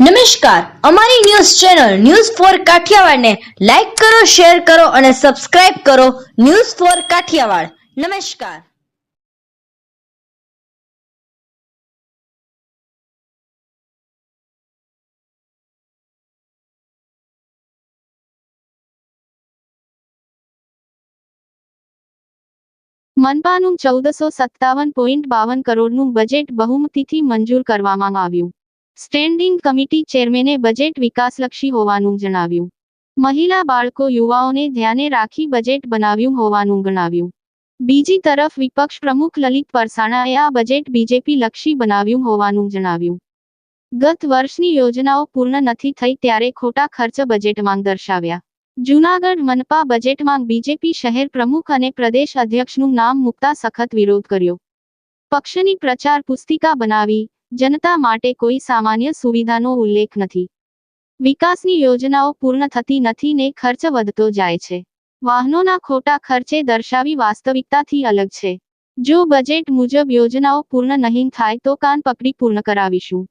નમસ્કાર, અમારી news channel news for કાઠિયાવાડને લાઈક કરો, શેર કરો અને સબસ્ક્રાઇબ કરો. News for Kathiawad. નમસ્કાર. મનપાનું 1457.52 કરોડનું બજેટ બહુમતીથી મંજૂર કરવામાં આવ્યું. સ્ટેન્ડિંગ કમિટી ચેરમેને બજેટ વિકાસલક્ષી હોવાનું જણાવ્યું. મહિલા, બાળકો, યુવાઓને ધ્યાને રાખી બજેટ બનાવ્યું હોવાનું ગણાવ્યું. બીજી તરફ વિપક્ષ પ્રમુખ લલિત પરસાણાએ આ બજેટ બીજેપી લક્ષી બનાવ્યું હોવાનું જણાવ્યું. ગત વર્ષની યોજનાઓ પૂર્ણ નથી થઈ ત્યારે ખોટા ખર્ચ બજેટમાં દર્શાવ્યા. જૂનાગઢ મનપા બજેટમાં બીજેપી શહેર પ્રમુખ અને પ્રદેશ અધ્યક્ષનું નામ મૂકતા સખત વિરોધ કર્યો. પક્ષની પ્રચાર પુસ્તિકા બનાવી, જનતા માટે કોઈ સામાન્ય સુવિધાનો ઉલ્લેખ નથી. વિકાસની યોજનાઓ પૂર્ણ થતી નથી ને ખર્ચ વધતો જાય છે. વાહનોના ખોટા ખર્ચે દર્શાવી વાસ્તવિકતાથી અલગ છે. જો બજેટ મુજબ યોજનાઓ પૂર્ણ નહીં થાય તો કાન પકડી પૂર્ણ કરાવીશું.